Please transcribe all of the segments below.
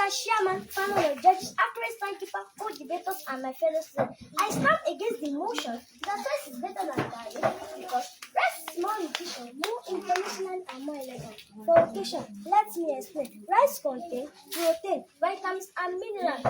as chairman, panel of judges, actress, timekeeper, co-debaters, and my fellow students, I stand against the motion that rice is better than garri because rice is more nutrition, more informational, and more elegant. For occasion, let me explain. Rice contains protein, vitamins, and minerals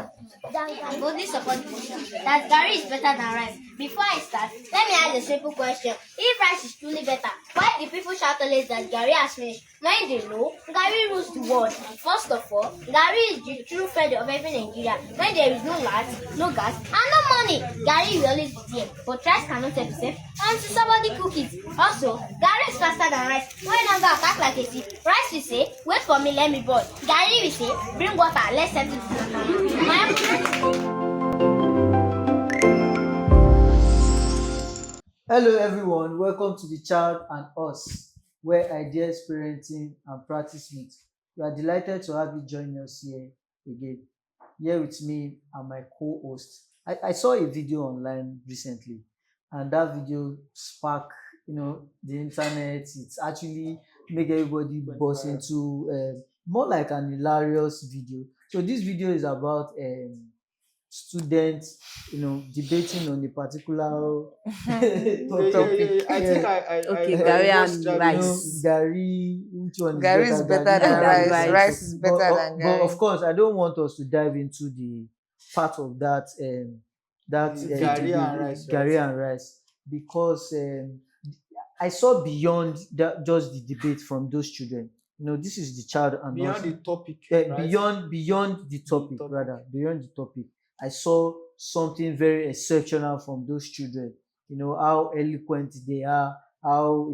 than garri. Boldly support the motion that garri is better than rice. Before I start, let me ask a simple question. If rice is truly better, why do people shout always that garri has finished? When they know, garri rules the world. First of all, garri is the true friend of every Nigeria. When there is no light, no gas, and no money, garri will always be there. But rice cannot help itself until somebody cook it. Also, garri is faster than rice. When hunger attack like a thief, rice will say, wait for me, let me boil. Garri will say, bring water, let's settle it. Hello everyone, welcome to the Child and Us, where ideas, parenting and practice meet. We are delighted to have you join us here again. Here with me and my co-host. I saw a video online recently, and that video sparked, the internet. It's actually make everybody buzz into more like an hilarious video. So this video is about students, debating on a particular topic. I think Okay, I Garri watched and that rice. Garri, which one is Garri is better than Garri rice. Rice is better than But of Garri. course, I don't want us to dive into the part of that Garri and rice, Garri right? and rice, because I saw beyond that just the debate from those children. This is the child and beyond us. the topic, Eh, right? beyond the topic, topic. rather beyond the topic. I saw something very exceptional from those children. How eloquent they are, how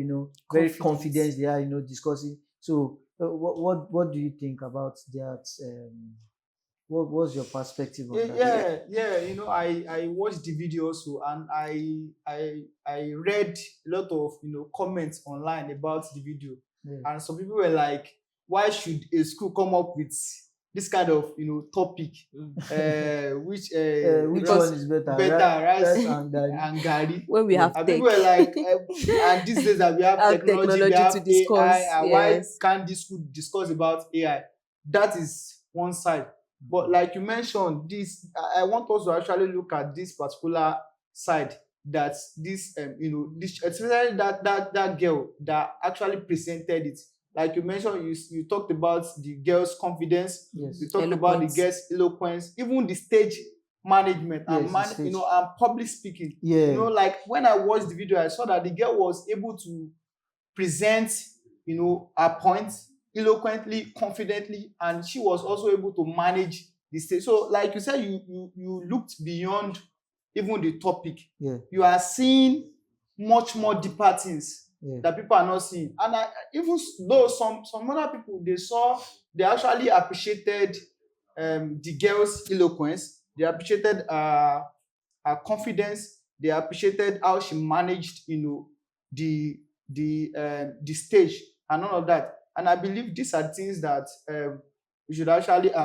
very confident they are. Discussing. So, what do you think about that? What's your perspective on that? I watched the video also, and I read a lot of comments online about the video, Yeah. and some people were like, why should a school come up with this kind of topic, which Which rice- one is better? rice and Garri? and Garri? When we have And tech. people were like, and these days that we have Have technology, we technology have to discuss, AI, and why yes. can't this school discuss about AI? That is one side. But like you mentioned, I want us to actually look at this particular side, that this especially that girl that actually presented it. Like you mentioned, you talked about the girl's confidence, Yes. you talked about the Eloquence. girl's eloquence, even the stage management and Yes, the stage. and public speaking. Yeah. Like when I watched the video, I saw that the girl was able to present her points eloquently, confidently, and she was also able to manage the stage. So like you said, you looked beyond even the topic. Yeah. You are seeing much more deeper things Yeah. that people are not seeing. And even though some other people, they actually appreciated the girl's eloquence, they appreciated her confidence, they appreciated how she managed the stage and all of that. And I believe these are things that we should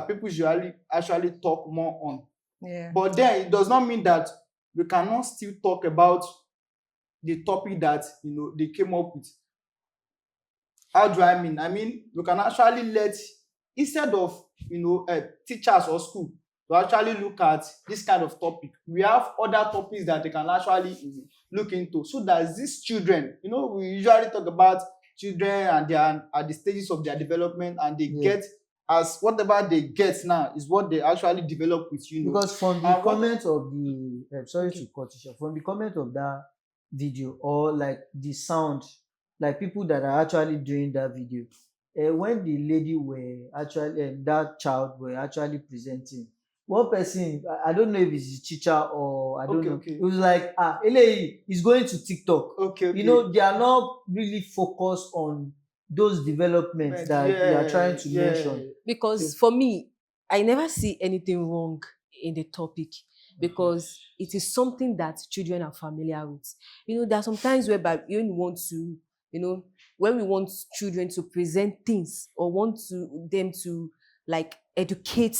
people should actually talk more on. Yeah. But then it does not mean that we cannot still talk about the topic that they came up with. How do I mean? I mean, we can actually instead of teachers or school to actually look at this kind of topic, we have other topics that they can actually look into, so that these children, we usually talk about children and they are at the stages of their development, and they get as whatever they get now is what they actually develop with. Because from the And comment of the sorry Okay. to cut you short, from the comment of that video, or like the sound, like people that are actually doing that video, when the lady were actually that child were actually presenting, one person, I don't know if it's the teacher or I don't Okay, know, okay. it was like, Eleyi is going to TikTok. okay. They are not really focused on those developments that we are trying to mention. Because for me, I never see anything wrong in the topic, because it is something that children are familiar with. There are some times whereby when we want children to present things, or want them to like educate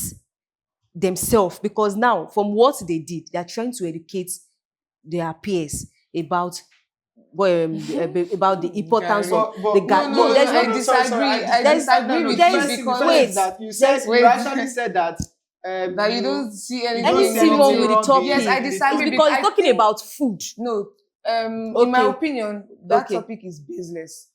themselves, because now from what they did, they are trying to educate their peers about about the importance of But the no, no, there's I no disagree. I there's- disagree with there's- you first thing because wait, that you said wait. you actually said that that you don't see you don't anything see anything wrong with the wrong topic. Yes, I in the disagree. It's because I it's talking think- about food. No, in my Okay. opinion, that Okay. topic is baseless.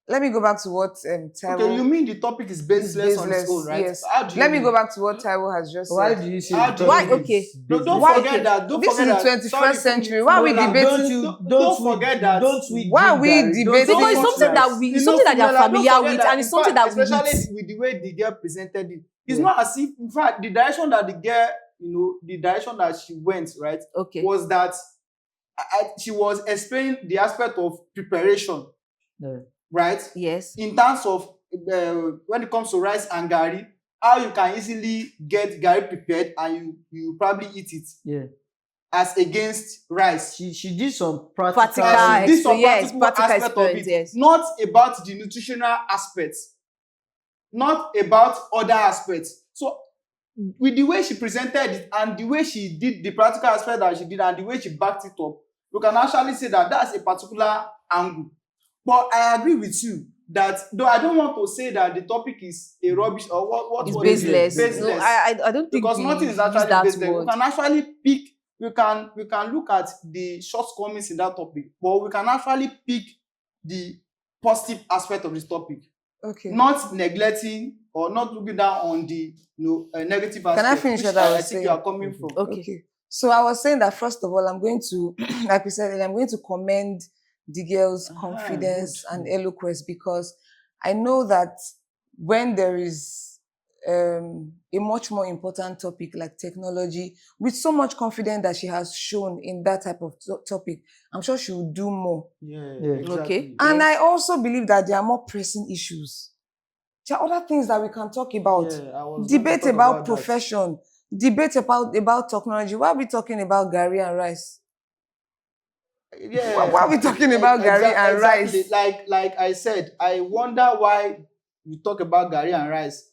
Let me go back to what Taiwo. Okay, you mean the topic is baseless on its own, right? Yes. How do you Let me mean? go back to what Taiwo has just Why said. do you say How the do you- topic Why? Okay. is No, don't business? forget that. Don't This is forget the that. 21st Sorry, century. Why are we Funmilola, debating? Don't forget that. Don't we Why are drink we Garri? debating? Don't Because we it's eat something rice? that we, You it's know, something that they're Funmilola, don't familiar forget with, that, and it's in something fact, that we especially eat. with the way the girl presented it. It's Yeah. not as if, in fact, the direction that the girl, the direction that she went, right, Okay. was that she was explaining the aspect of preparation, Yeah. right? Yes. In terms of when it comes to rice and Garri, how you can easily get Garri prepared and you probably eat it Yeah. as against rice. She did some practical. Practical This some yes, practical practical aspect of it, experience, yes. not about the nutritional aspects, not about other aspects. So with the way she presented it and the way she did the practical aspect that she did and the way she backed it up, you can actually say that that's a particular angle. But I agree with you that, though I don't want to say that the topic is a rubbish or what It's word is it? baseless. No, I don't think Because we nothing is use actually that baseless. word. We can actually pick, we can look at the shortcomings in that topic, but we can actually pick the positive aspect of this topic, Okay. not neglecting or not looking down on the negative aspect. Can I finish which what I was think saying? you are coming from. Okay. So I was saying that first of all, I'm going to, like we said, earlier, I'm going to commend the girl's confidence good. and eloquence, because I know that when there is a much more important topic like technology, with so much confidence that she has shown in that type of topic, I'm sure she will do more. Yeah, Yeah. exactly. Okay. And Yes. I also believe that there are more pressing issues. There are other things that we can talk about. Yeah, I was going to Debate talk about that. profession, debate about technology. Why are we talking about Garri and rice? Yeah. Why are we talking about Garri and rice? Like I said, I wonder why we talk about Garri and rice.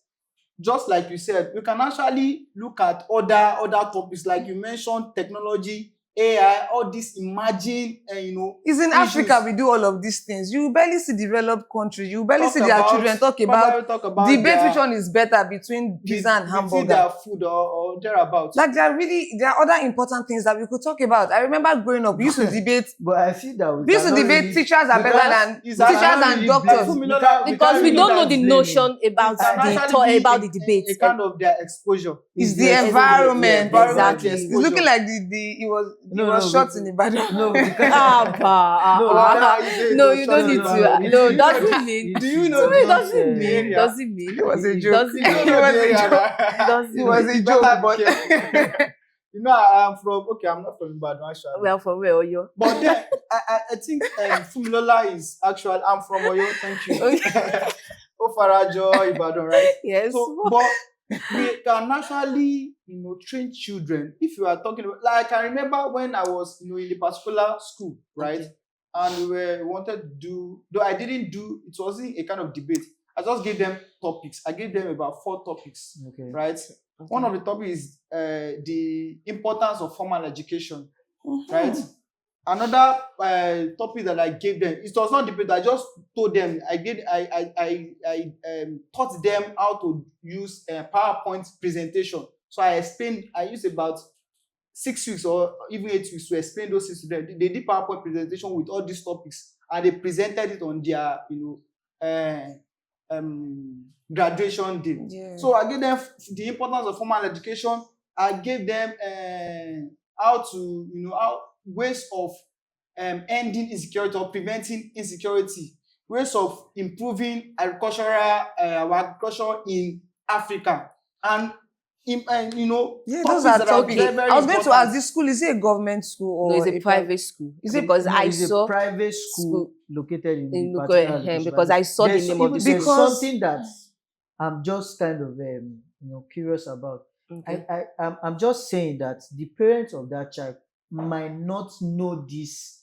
Just like you said, we can actually look at other topics, like you mentioned, technology, AI, all this emerging, It's in issues. Africa we do all of these things. You barely see developed countries. You barely Talk see their about- children talk probably about talk about debate their- which one is better between pizza and between hamburger. their food or thereabouts. Like there are other important things that we could talk about. I remember growing up, we used to debate. But I feel that We used to debate teachers are better than It's teachers actually and really doctors. Funmilola, Because we can't don't really know the blame notion about It can the actually be about the a debate. kind of their exposure. It's the Yes, environment. yeah, exactly. It's looking like it was shot in Ibadan. No, because No, you don't need to. No, doesn't mean. Do you know So it the doesn't mean. area? Doesn't mean. It was a It joke. doesn't It mean. was a joke. Doesn't It was mean. a joke, but You know, I'm not from Ibadan actually. Well, from where are you? But then I think Funmilola is actually, I'm from Oyo, thank you. Ofarajo, Ibadan, right? Yes. So, but we can actually, train children. If you are talking about, like, I remember when I was, in the particular school, right? Okay. And we wanted to do, though I didn't do, it wasn't a kind of debate. I just gave them topics. I gave them about 4 topics, Okay. right? One of the topics is the importance of formal education, right? Another topic that I gave them, it was not debate. I just told them. I taught them how to use a PowerPoint presentation. So I explained. I used about 6 weeks or even 8 weeks to explain those things to them. They did PowerPoint presentation with all these topics, and they presented it on their graduation day. Yeah. So I gave them the importance of formal education. I gave them how to, ways of ending insecurity or preventing insecurity, ways of improving agriculture in Africa, and those are that topics. very, very I was going to important. ask, this school, is it a government school or No, it's a private school. Is it- Because No, I it's saw a private school located in in the Nuko, particular location. because I saw the There's name of the even- school. there's Because- something that I'm just kind of curious about. Okay. I'm just saying that the parents of that child might not know this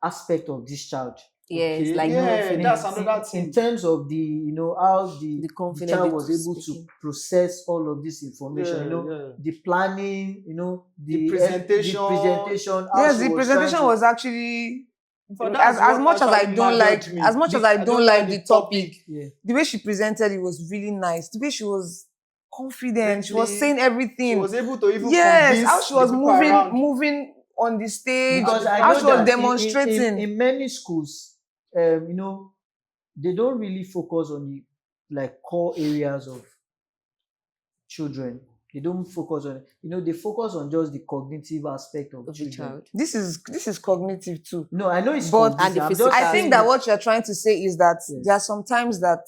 aspect of this child. Yes, Okay. like Yeah, confidence. that's another thing. In terms of the how the confidence child they was to able to speaking. process all of this information, Yeah. the planning, The the presentation. presentation, how Yes, she the was trying presentation to. was actually But as that's what much as I actually don't like marveled me. as much as I don't like the topic, Yeah. the way she presented it was really nice. The way she was confident, she was Friendly. saying everything. She was able to even Yes, convince how she was the people around. moving on the stage, Because I how know she was that demonstrating. in many schools, they don't really focus on the like core areas of children. They don't focus on, they focus on just the cognitive aspect of Of the children. child. This is cognitive too. No, I know it's But- cognitive. And the I'm just physical. I think asking- that what you're trying to say is that Yes. there are sometimes that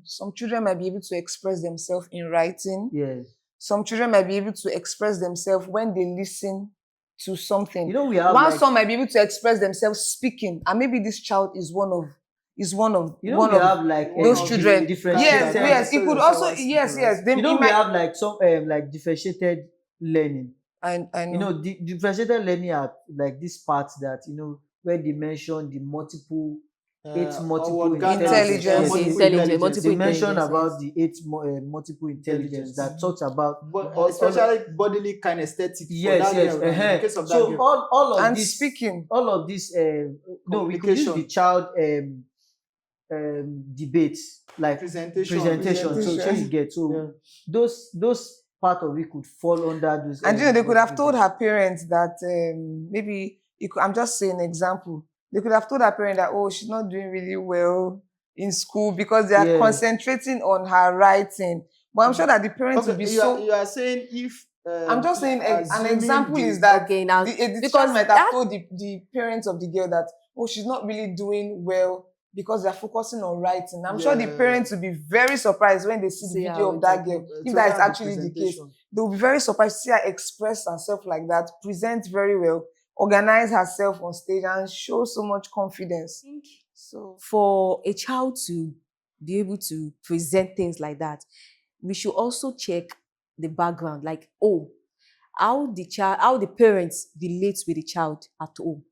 some children might be able to express themselves in writing. Yes. Some children might be able to express themselves when they listen to something. We have While like, some might be able to express themselves speaking, and maybe this child is one of we one of have like those of the children. differentiated. Yes. It could also yes. Then we have like some like differentiated learning. I know. The differentiated learning are like this part that where they mention the multiple multiple Intelligence. Yes, Multiple they mention intelligence, about the multiple intelligence that talks about But especially bodily kinesthetics. yes, for that girl, in the case of that so girl. all of And this speaking. all of this no, we could use Communication. the child debates like Presentation. so you get those part of it could fall under those And they could have told her. her parents that maybe I'm just saying an example. They could have told her parent that she's not doing really well in school because they are concentrating on her writing. But I'm sure that the parents will be you are saying if I'm just saying an assuming example the- is that Okay, now the teacher because might that- have told the parents of the girl that she's not really doing well because they're focusing on writing. I'm sure the Yeah. parents will be very surprised when they see the See video how of it that is. girl. So If that is that's the actually the case, presentation. they'll be very surprised to see her express herself like that, present very well, organize herself on stage, and show so much confidence. So For a child to be able to present things like that, we should also check the background, like how the parents relate with the child at home,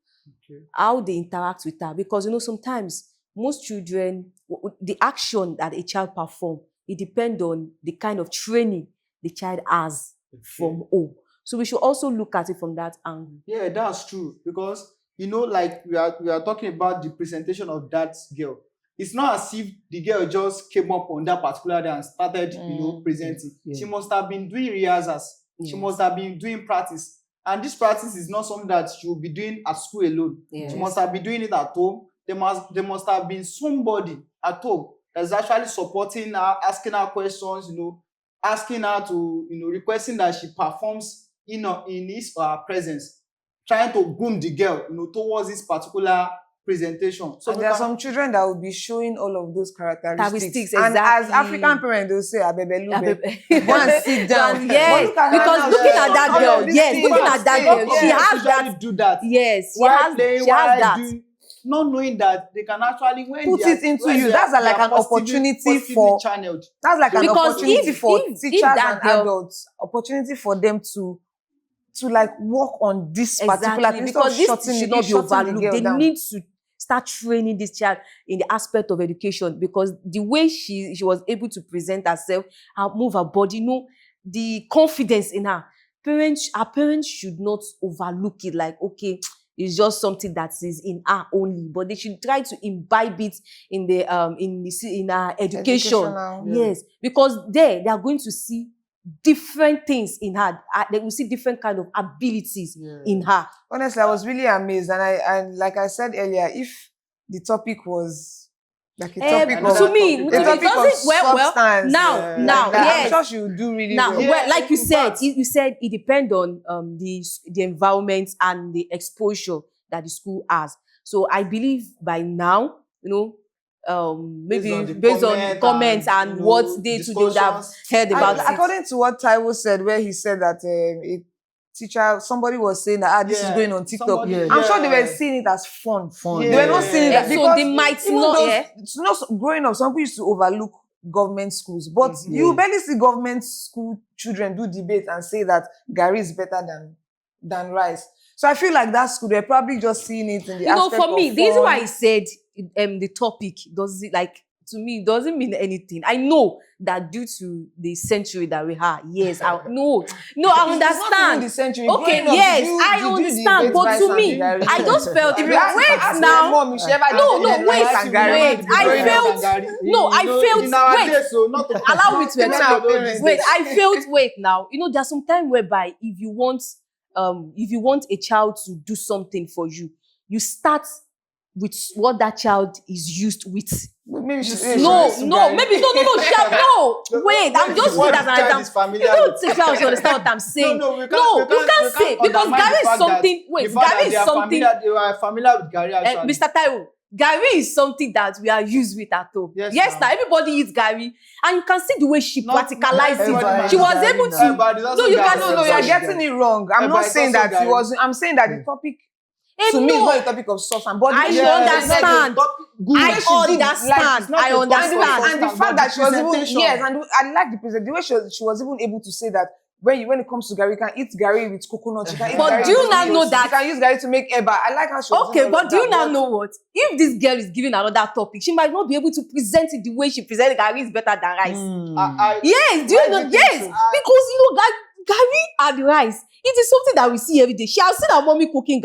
how they interact with her, because sometimes most children, the action that a child perform, it depends on the kind of training the child has from home. So we should also look at it from that angle. Yeah, that's true. Because like we are talking about the presentation of that girl. It's not as if the girl just came up on that particular day and started, presenting. Yeah. She must have been doing rehearsals. She Yes. must have been doing practice. And this practice is not something that she will be doing at school alone. Yes. She must have been doing it at home. There must have been somebody at home that's actually supporting her, asking her questions, asking her to, requesting that she performs in his or her presence, trying to groom the girl, towards this particular presentation. So and there are some children that will be showing all of those characteristics. Characteristics, And as exactly. African parents, they'll say, Abebe Lube. Abebe. Go and sit down. Yes, But look at her because now, looking she's at showing that all girl, of these yes, things looking on at that stage. girl, she Yes. has that. usually do that. Yes, she While has playing, she has while that. doing, not knowing that they can actually Put it into you. That's like an opportunity for channeled. that's like an Because opportunity if- for if teachers that and girl- adults, opportunity for them to like work on this particular Exactly, thing. because this should not be shutting the overlooked. girl They down. need to start training this child in the aspect of education, because the way she was able to present herself, move her body, the confidence in her. Her parents should not overlook it like, okay, it's just something that is in her only, but they should try to imbibe it in her education. Educational. Yes, because they are going to see different things in her. They will see different kind of abilities in her. Honestly, I was really amazed, and like I said earlier, if the topic was like a topic of To me, topic, to a me, topic of doesn't well. substance, Now, Yeah. now, like that, yes. I'm sure she will do really Now, well. well, like you in said, fact. you said it depends on the environment and the exposure that the school has. So I believe by now, maybe based on comments and what they would have heard about it. According to what Taiwo said, where he said that a teacher, somebody was saying that this is Yeah, going on TikTok. somebody- I'm sure they were yeah. seeing it as fun. Fun. They were not seeing it Yeah. that So because they might even not, growing up, some people used to overlook government schools, but you barely see government school children do debate and say that Garri is better than rice. So I feel like that school, they're probably just seeing it in the aspect for me, of the reason fun. why I said the topic does it like to me it doesn't mean anything. I know that due to the century that we have, yes, I no, I It's not even understand. the century. Okay, Growing up, yes, did you I do the understand, dates but by to Sam me, Garri? I just felt If you ask wait my now. mom, if she ever No, dated no, wait, Rice and Garri, wait. I growing up, felt no, I felt in our wait. days, so not to Allow me to Even explain. our parents. Wait, I felt wait now. There's some time whereby if you want a child to do something for you, you start with what that child is used with. maybe she's No, Rice and no, Garri. maybe no. Wait, I'm just what using it as the an child example. is You familiar don't with. take out to understand what I'm saying. No, we you can't say because undermine Garri the is fact something. that Wait, the fact Garri that is they are something. They are familiar with Garri actually. Mr. Taiwo, Garri is something that we are used with at home. Yes, Yes, ma'am. now everybody eats Garri, and you can see the way she Not practicalized everybody it. She was Garri able now. to. Everybody is also No, you Garri. can No, you're getting it wrong. I'm But not it's saying also that it Garri. was. I'm saying that the topic to me is no, not a topic of substance. But I the way should she understand. presented I she did, like, understand. it's not I a topic of understand. And the But fact that the she was even presentation. yes, and I like the way she was even able to say that when it comes to Garri, you can eat Garri with coconut. You can eat But Garri do you with not tomatoes, know that- you can use Garri to make eba? I like how she was Okay, doing all but of do you that, now but know what? If this girl is giving another topic, she might not be able to present it the way she presented Garri is better than rice. Yes, do you Why know? do you think Yes, so? because Garri and rice. It is something that we see every day. She has seen her mommy cooking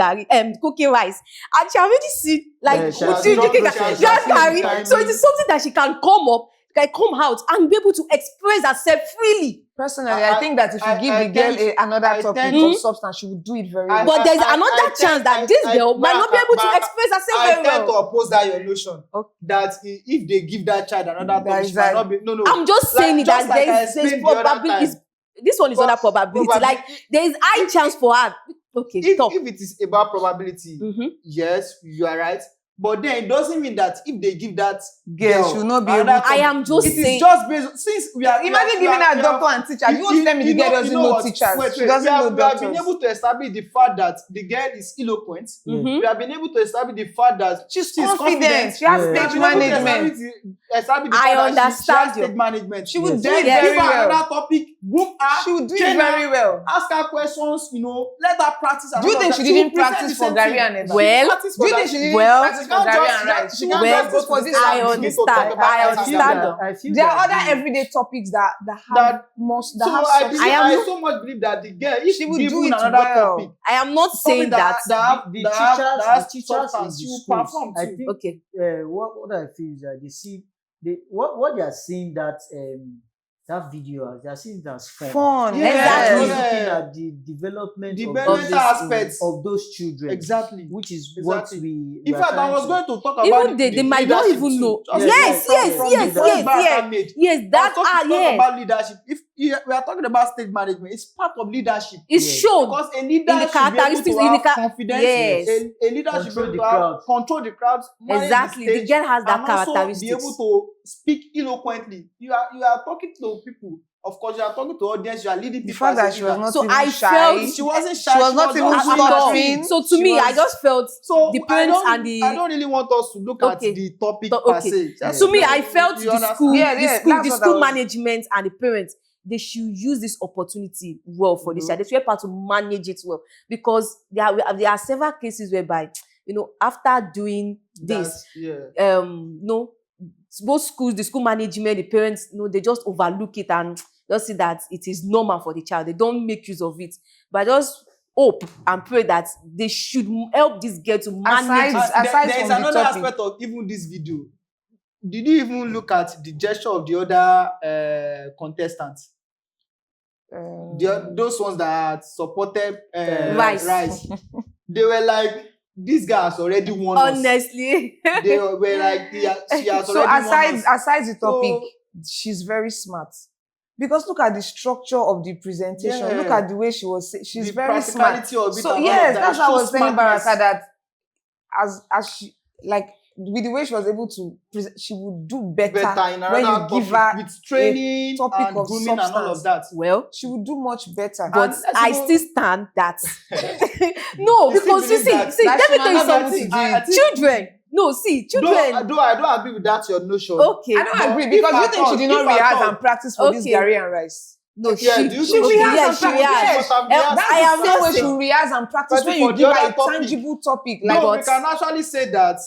cooking rice, and she already seen like She has putting drunk cooking the- she has that seen Garri. the So it is something that she can come out and be able to express herself freely. personally, I think that if you give the girl another topic tend- of substance, she would do it very well. But there's I another chance that this girl might not be able to express herself I very tend to well. oppose that your notion Okay. that if they give that child another There topic, is she might that- not be. No. I'm just Like- saying just that like I there's explained the other probability. time. This one is not a probability. Like there is high chance for her. Okay, stop. If it is about probability, Mhm. yes, you are right. But then it doesn't mean that if they give that Girl, she will not be able another to- I am just it is saying. just based since we are Imagine we giving are- her we doctor are- and teacher. You won't tell me the girl doesn't know what? teachers. Wait, She doesn't know we have been doctors. able to establish the fact that the girl is eloquent. Mhm. We have been able to establish the fact that She's confident. She has Yeah. We have stage been able to management. establish the I fact that she understand has you. stage management. She would Yes. do it Yes. very Give her well. another topic, group her, She would do it train her, very well. ask her questions, let her practice. Do you think she didn't practice for Garri and Eba? Well, Do you think she didn't Well, practice for Garri and Rice? She can't well, just go for this. I and this. understand. I understand. I feel There are that other the- everyday topics that have That- most So that have I substance. believe, I am- I so much believe that the girl, if She would given do it another well. topic, I am not saying that. the teachers substance, in she the will schools, perform I too. think Okay. what I feel is that what they are seeing that video as they are seeing it as fun. Fun. Yeah, Exactly. Not yeah. looking at the development Developmental aspects. of those children, Exactly. which is Exactly. what we. In are fact, I trying was to- going to talk about Even they might not leadership even too. know. Just Yes, like yes, from yes, the point yes, Baraka yes. made. Yes, that Talk yes. about leadership. If we are talking about stage management, it's part of leadership. It's Yes. shown. Because a leader in the should be able characteristics, to in the have confidence. yes. A leader should be Control able the to have crowd. control the crowd. Manage Exactly. The The stage, girl has that and also be characteristics. able to speak eloquently. You are talking to people. Of course, you are talking to audience. You are leading The people. fact as a that she was leader. not So even I shy. felt- She wasn't shy. She was not even just at all. stuttering. So to She me, was- I just felt So the parents and the. I don't really want us to look Okay. at the topic So, per okay. se. Just To me, let- I felt you the understand? school, Yeah, the yeah, school, that's the what I school was- management and the parents. They should use this opportunity well for this child. They should help her to manage it well, because there are several cases whereby after doing this, That's- yeah. both schools, the school management, the parents, they just overlook it and just see that it is normal for the child. They don't make use of it. But just hope and pray that they should help this girl to manage it. Aside There is from the another topic. aspect of even this video. Did you even look at the gesture of the other contestants? Those ones that supported Rice. They were like, this guy has already won us. Honestly. They were like, she has So already won us. aside the topic, So- she's very smart. Because look at the structure of the presentation. Yeah. Look at the way she was. She's The very smart. practicality of it So and all yes, of that, that's it how I was shows telling smartness. Baraka that as she with the way she was able to present, she would do better, Better in when another you give topic her with training topic and of grooming and all substance. of that. Well, She would do much better. but let's I even- still stand that. No, You still because you believe see, that- see, that let she me might tell you not be able something. to do it. Children, no, see, children. Though I don't agree with that your notion. Okay, I don't But agree if because I you think she thought- did not if I rehearse thought- and practice for this Okay. Garri and Rice. no, Yeah, she, do you she, think- yeah, rehearsed she and rehearsed. practiced? But That's I am the same way saying. she rehearse and practice But when for you the give her other a topic- tangible topic. No, Like we can actually say that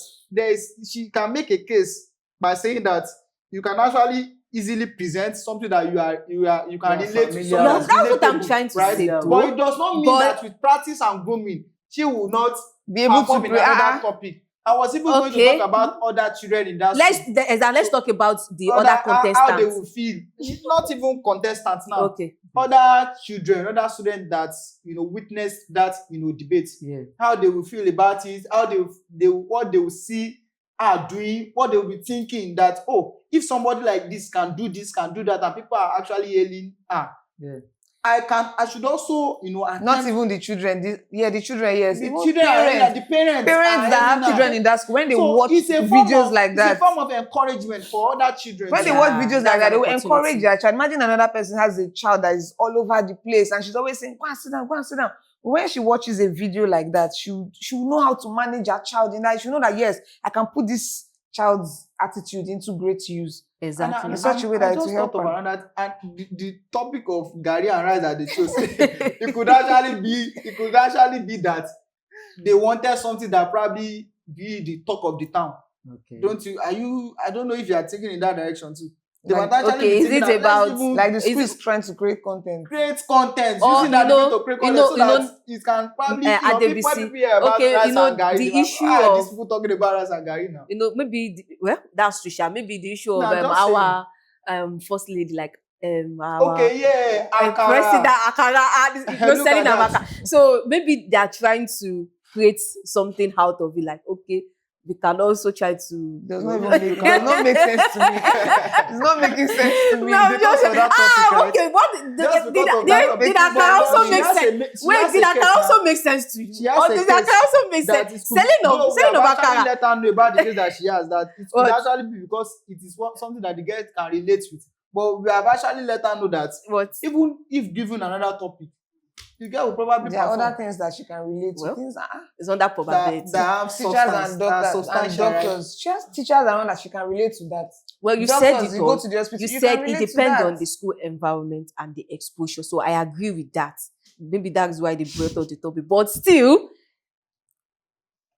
she can make a case by saying that you can actually easily present something that you can relate to. familiar Something with. that's That's what I'm relatable, trying to right? say, Yeah, though. But it does not mean But- that with practice and grooming, she will not Be able to perform in play. another topic. I was even going to Okay. talk about other children in that Let's school. let's talk about the other How they contestants. will feel. Not even contestants now. Okay. Other children, other students that witnessed that debate. Yeah. How they will feel about it, how what they will see her doing, what they will be thinking that, oh, if somebody like this, can do that, and people are actually yelling, Yeah. I should also, Not attempt- even the children. The children, yes. the Even children, parents. the parents Parents are that have yelling her. children in that school, when they So watch it's a form videos of, like it's that, a form of encouragement for other children. when they Yeah, watch videos that's like that, they an will opportunity. encourage their child. Imagine another person has a child that is all over the place and she's always saying, go and sit down, go and sit down. When she watches a video like that, she will know how to manage her child in that. She will know that, yes, I can put this child's attitude into great use. Exactly. In such a way that I it will just help thought her. about that, and the topic of Garri and rice that they chose, it could actually be that they wanted something that probably be the talk of the town. Okay. Don't you? I don't know if you are taking in that direction too. They Like, might actually okay, be is thinking it that let's about, even Like the school Is is trying to create content. create content Or, using that you know, debate to create you content know, so you that know, it can probably Adebisi, people hear about okay, rice you know, and Garri. the they might, issue these of- people talking about rice and Garri now. maybe that's true, Sha. Maybe the issue of No, just our first lady, like our Okay, yeah, president Akara. Akara, Look selling at that. Amaka. So maybe they are trying to create something out of it, like, okay, we can also try to Does not make sense to me. It's not making sense to me. No, I'm because just of that topic, right? okay. What Just did because of that topic. did Akara But also she make has sense? a she Wait, has did a Akara case also now. make sense to you? She has Or a did case Akara also make that sense? it could- Selling no, of we have actually Akara. let her know about the case that she has, that it could What? actually be because it is something that the girl can relate with. But we have actually let her know that What? even if given another topic, the girl will probably There are perform. other things that she can relate to. Well, Things It's under probability. that have teachers substance, and doctors substantial, right? She has teachers around that she can relate to that. Well, you Doctors, said it you all. go to the hospital, You you said can it relate to depends that. on the school environment and the exposure. So I agree with that. Maybe that's why they brought up the topic. But still,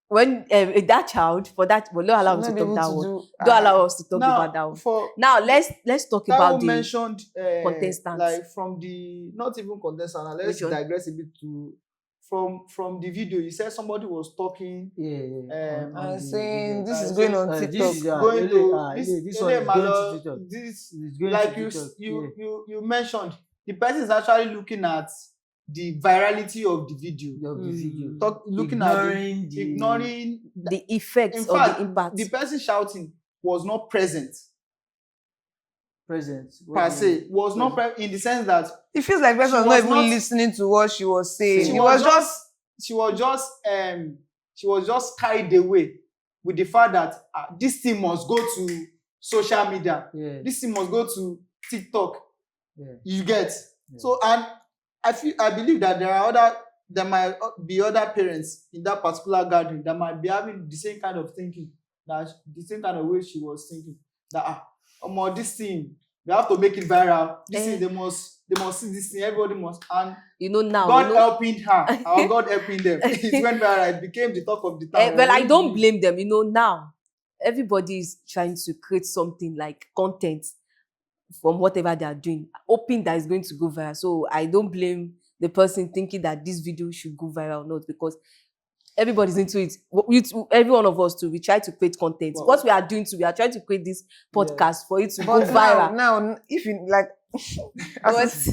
when that child, for that, well, don't allow us to Should not be talk able that to one. do, Don't allow us to talk about that Now, one. for Now let's talk that about one the mentioned contestants. like from the not even contestant. Now, let's Which one? digress a bit to from the video. You said somebody was talking. Yeah. and saying this is so, going on this TikTok. is Going to this one is going to TikTok. this It's going like to you TikTok. you mentioned, the person is actually looking at the virality of the video. Of the video. Looking Ignoring at ignoring. the effects In or fact, the impact. the person shouting was not present present. per se. Was not in the sense that It feels like the person She was not was even not- listening to what she was saying. she It was was just carried away with the fact that this thing must go to social media. Yeah. This thing must go to TikTok. Yeah. You get. Yeah. So, and I believe that there might be other parents in that particular gathering that might be having the same kind of thinking, that the same kind of way she was thinking, that this thing, we have to make it viral. This thing, they must see this thing, everybody must. And Now, God helping her, or God helping them, it went viral. It became the talk of the town. well, I don't blame them. Now everybody is trying to create something like content from whatever they are doing, hoping that it's going to go viral. So I don't blame the person thinking that this video should go viral or not, because everybody's into it. Every one of us too, we try to create content. Well, what we are doing too, we are trying to create this podcast for it to go but viral. now, if you like, But that's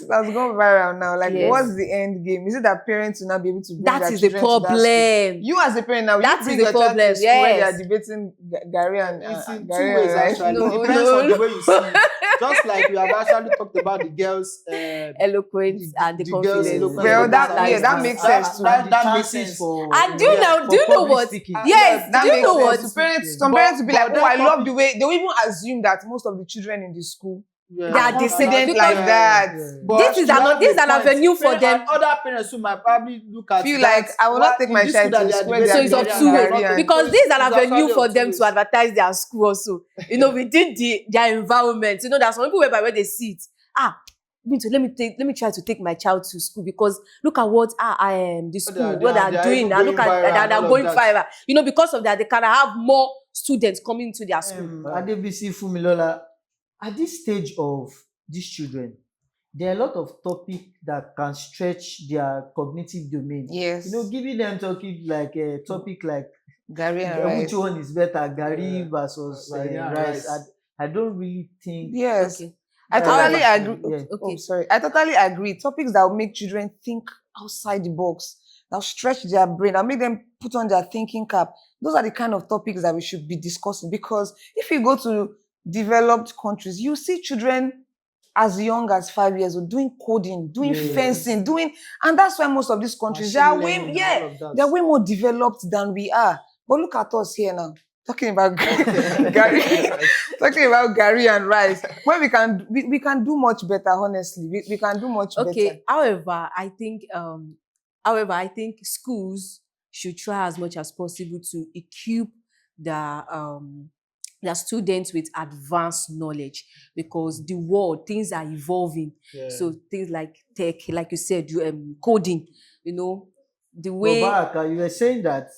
gone viral now. Like, Yes. what's the end game? Is it that parents will not be able to bring that their is the children to that school? problem. You as a parent now, That you bring is the your child problem, to school when they yes. are debating Garri and It's in two Garri ways and rice. actually. No, It depends no. on the way you see it. Just like we have actually talked about the girls. Eloquence and the the girls' confidence. eloquence. Well, That that makes sense too. That makes sense. And do you know what? Yes, That do you makes know what? sense. Parents, But- some parents will be like, but oh, that I love topic- the way they will even assume that most of the children in the school Yeah. They are are dissident confident because- like that. But This is you have this is a an point. avenue for them. And other parents who might probably look at Feel that, like, I will not what- take in my this child school that to they are school where they So are it's of debating two ways, Garri and- because this is an It's avenue actually for of them two to ways. advertise their school also. Within their environment. There's some people where they see it. let me try to take my child to school because look at what I am the school They what they are doing even now. Look going at viral that and they're all of going that. viral. You know, because of that, they can have more students coming to their school. Adebisi Funmilola, at this stage of these children, there are a lot of topics that can stretch their cognitive domain. Yes. Giving them a topic like Garri and which rice. one is better, Garri versus Garri and rice. rice. I don't really think. Yes. Okay. I totally However, agree. yeah. Oh, Okay. sorry. I totally agree. Topics that will make children think outside the box, that will stretch their brain, that will make them put on their thinking cap. Those are the kind of topics that we should be discussing. Because if you go to developed countries, you see children as young as 5 years old doing coding, doing Yes. fencing, and that's why most of these countries they are Machine learning and all of that. they're way more developed than we are. But look at us here now. Talking about Garri, talking about Garri and rice. When we can do much better, honestly. We can do much Okay. better. However, I think schools should try as much as possible to equip their students with advanced knowledge because the world things are evolving. Yeah. So things like tech, like you said, coding. The way. Baraka, you were saying that.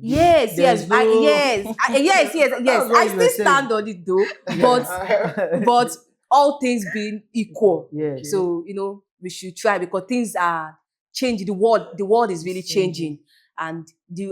Yes, there's yes, no- yes. That's what I you still were stand on it though, but all things being equal. Yes. So we should try because things are changing. The world is really changing, and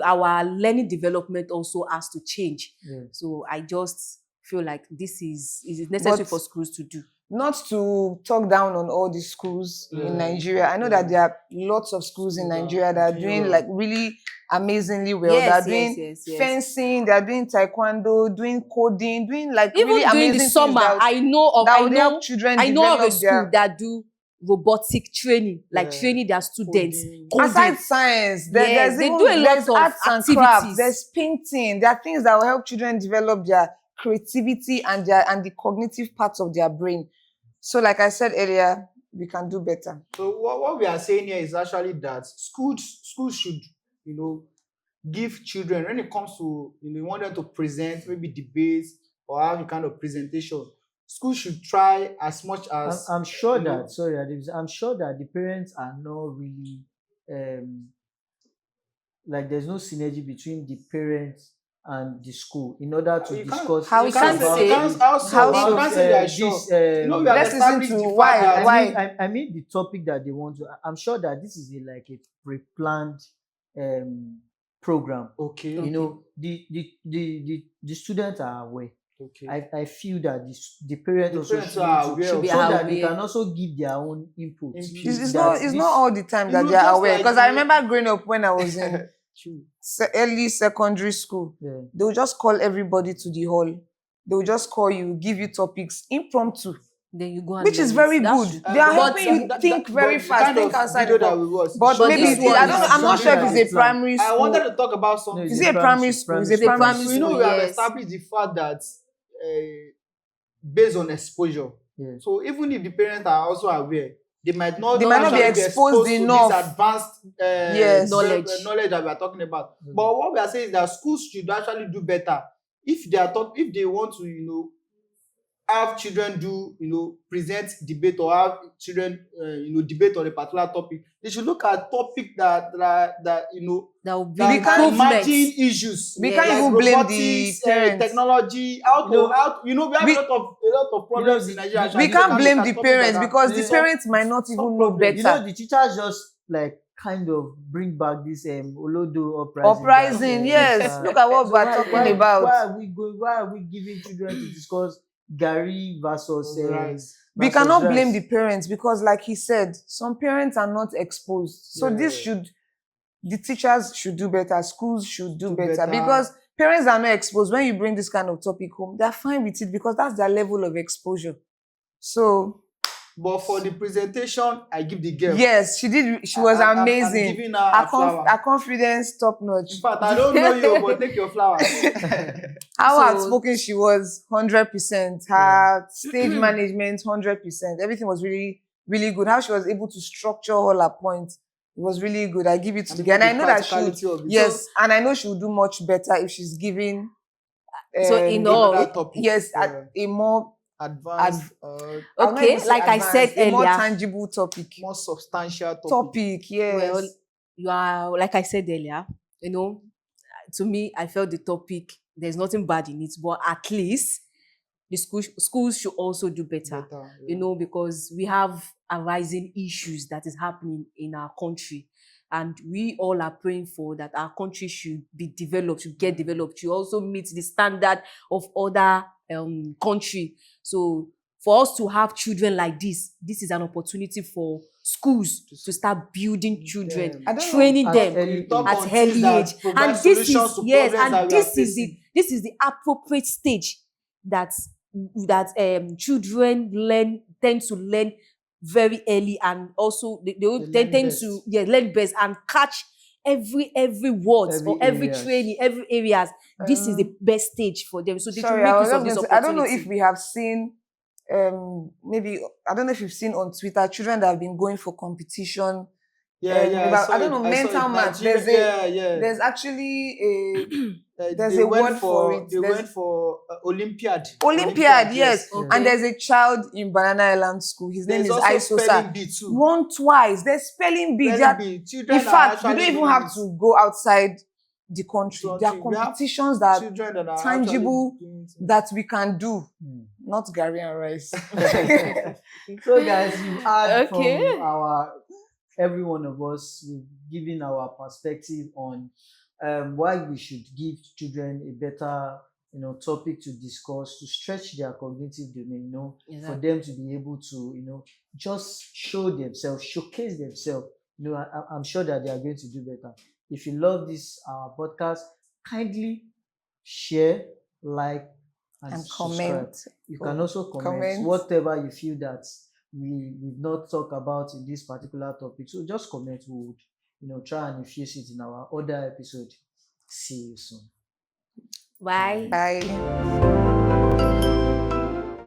our learning development also has to change. Yeah. So I just feel like this is necessary But- for schools to do. Not to talk down on all the schools in Nigeria. I know that there are lots of schools in Nigeria that are doing like really amazingly well. Yes, They're doing yes. fencing, they're doing taekwondo, doing coding, doing like Even really during amazing the things summer, that I know would help children of develop a school their- that do robotic training, like Yeah. training their students. Coding. Coding. Aside science, Yes, there's they even do a lot there's of arts and activities. crafts, there's painting, there are things that will help children develop their creativity and the cognitive parts of their brain. So like I said earlier, we can do better. So what we are saying here is actually that schools should, give children when it comes to you want them to present maybe debates or have a kind of presentation. Schools should try as much as I'm sure you know, that I'm sure that the parents are not really like there's no synergy between the parents and the school in order to you can't- discuss How you can't about say you can't also how you can't say they are sure. We have Let's listen established to the fact why- that why- I mean the topic that they want to. I'm sure that this is like a pre-planned program. Okay. The students are aware. Okay. I feel that the parents The also parents should, are need to- aware so of that they aware. can also give their own input. Input. It's That not all the time that You know, they are just aware. like Because the- I remember growing up when I was in True. early secondary school. Yeah. They will just call everybody to the hall. They will just call you, give you topics impromptu, Then you go and which is learn very it. That's good. true. They are But helping you think very but the fast, kind think of outside video the that box. we watched But shows maybe this that one I don't know. is I'm not sure if something it's a like primary I school. wanted to talk about something. No, Is it a primary school? Is it a primary primary We know school? we have yes. established the fact that based on exposure. Yeah. So even if the parents are also aware, they might not They might not be actually exposed to enough. this advanced Yes. Knowledge. that we are talking about. But what we are saying is that schools should actually do better if they want to have children present debate or have children debate on a particular topic. They should look at topic that That will be that are improvements. emerging issues. We Yeah. can't like even blame the robotics, parents. technology. We have we- a lot of problems in Nigeria. We actually. can't Look blame at the topics parents that are- because the Yeah. parents might not Some even know problem. better. The teachers just like kind of bring back this Olodo uprising. Uprising, yes. Look at what we're talking about. Why are we giving children to discuss Garri versus Rice. We versus cannot rice? blame the parents because, like he said, some parents are not exposed. So the teachers should do better. Schools should do better because parents are not exposed. When you bring this kind of topic home, they're fine with it because that's their level of exposure. So, But for the presentation, I give the girl. yes, she did. She was I'm amazing. giving her a flower. Her confidence top notch. In fact, I don't know you, but take your flower. How So- outspoken she was, 100%. Her stage management, 100%. Everything was really, really good. How she was able to structure all her points, it was really good. I give it to the girl. And I know that she would, practicality of it. yes, and I know she will do much better if she's given So in a- all- Another topic. yes, Yeah. a more advanced, I'll not Okay, even say like I said advanced, a more earlier. tangible topic. more substantial topic. Yes. Well, you are, like I said earlier, to me, I felt the topic, there's nothing bad in it, but at least the schools should also do better, Yeah. because we have arising issues that is happening in our country. And we all are praying for that our country should be developed, should get developed, should also meet the standard of other country. So for us to have children like this is an opportunity for schools to start building children, I don't know. training At them early Talk at on things early that age. provide And this solutions is to yes, problems that and we are this is facing. this is the appropriate stage that children tend to learn very early, and also they will They learn tend best. to learn best and catch every words Every or every areas. training, every areas. This is the best stage for them, so they should Sorry, make I use was just of this going to say, I don't know opportunity. if we have seen, maybe, I don't know if you've seen on Twitter, children that have been going for competition. About, I don't know, mental math. There's actually there's a word for it. They went for Olympiad. Olympiad, yes. Okay. And there's a child in Banana Island School. His name There's is also spelling Isosa. bee too. Won twice. There's spelling bee. Spelling bee. Children In are fact, you actually don't even doing have it. to go outside the country. There are We have competitions that children that are tangible actually doing it. that we can do. Not Garri and Rice. So guys, you heard Okay. from every one of us, we've given our perspective on why we should give children a better topic to discuss, to stretch their cognitive domain, for them to be able to just show themselves, showcase themselves. I'm sure that they are going to do better. If you love this podcast, kindly share, like, and subscribe. comment. You can also comment comment. whatever you feel that we will not talk about in this particular topic. So just comment. We would try and infuse it in our other episode. See you soon. Bye. Bye.